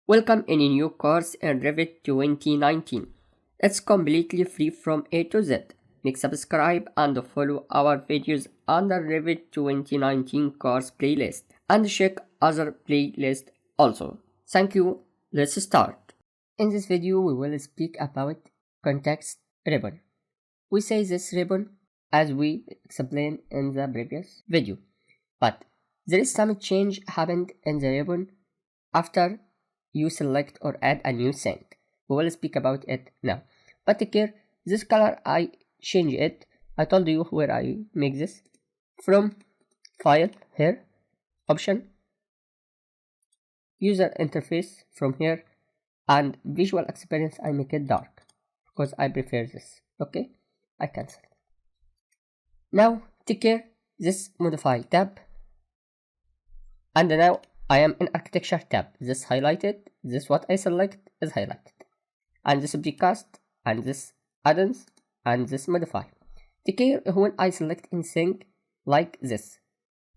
Welcome in a new course in Revit 2019. It's completely free from A to Z. Make subscribe and follow our videos under Revit 2019 course playlist and check other playlists also. Thank you. Let's start. In this video we will speak about context ribbon. We say this ribbon as we explained in the previous video, but there is some change happened in the ribbon after you select or add a new thing. We will speak about it now. But take care, this color I change it. I told you where I make this. From file here, option, user interface from here, and visual experience I make it dark because I prefer this. Okay, I cancel. Now take care, this modify tab, and now I am in architecture tab. This highlighted, this what I select is highlighted, and this precast, and this add-ons, and this modify. Take care when I select anything like this.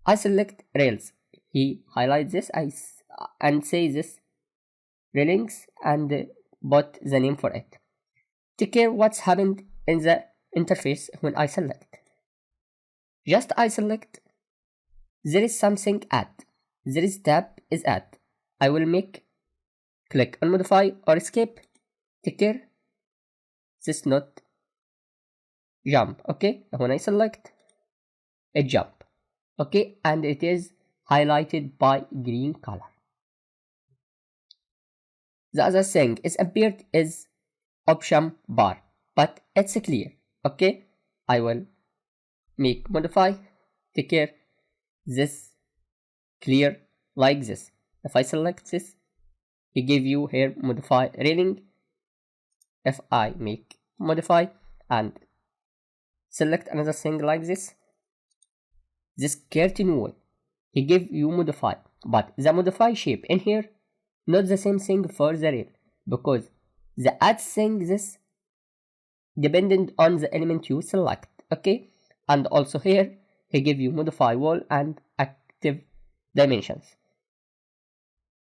I select rails. He highlights this and say this railings and put the name for it. Take care what's happened in the interface when I select. Just I select, there is something add. There is tab is add. I will click on modify or escape. Take care, this not jump. Okay, when I select it jump. Okay, and it is highlighted by green color. The other thing is appeared is option bar, but it's clear. Okay, I will modify. Take care, this clear like this. If I select this, he give you here modify railing. If I modify and select another thing like this curtain wall, he give you modify, but the modify shape in here not the same thing for the rail, because the add thing this dependent on the element you select. Okay, and also here he give you modify wall and active dimensions,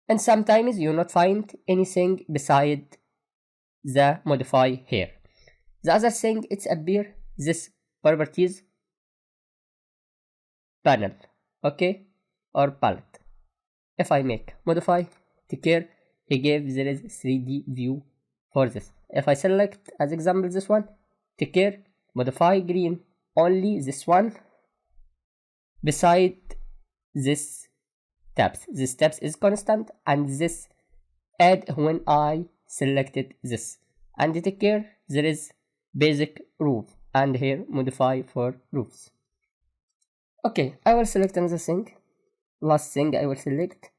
and sometimes you not find anything beside the modify here. The other thing it's appear this properties panel, okay, or palette. If I modify, take care, he gave there is 3D view for this. If I select as example this one, take care, modify green, only this one beside this tabs. This tabs is constant, and this add when I selected this. And take care, there is basic roof, and here modify for roofs. Okay, I will select another thing. Last thing I will select.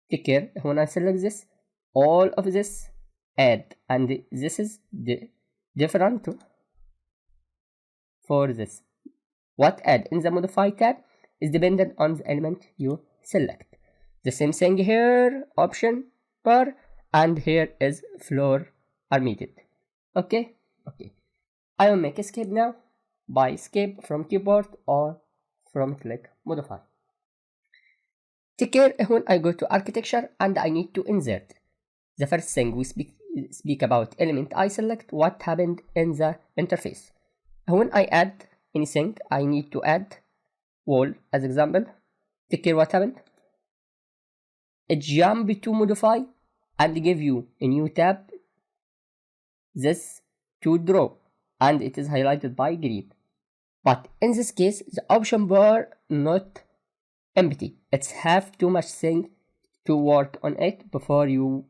Take care, when I select this, all of this add, and this is the different for this. What add in the modify tab is dependent on the element you select. The same thing here, option bar, and here is floor armated. Okay. I will escape now by escape from keyboard or from click modify. Take care when I go to architecture and I need to insert. The first thing we speak about element I select, what happened in the interface. When I add anything, I need to add wall as example. Take care what happened. It jump to modify and give you a new tab, this to draw, and it is highlighted by green. But in this case, the option bar not empty. It's have too much thing to work on it before you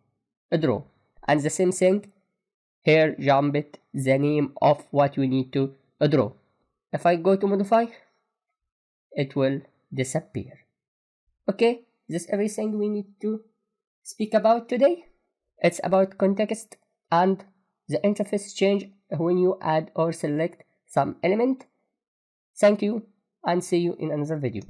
draw. And the same thing here, jump it the name of what you need to draw. If I go to modify, it will disappear. Okay, this is everything we need to speak about today. It's about context and the interface change when you add or select some element. Thank you and see you in another video.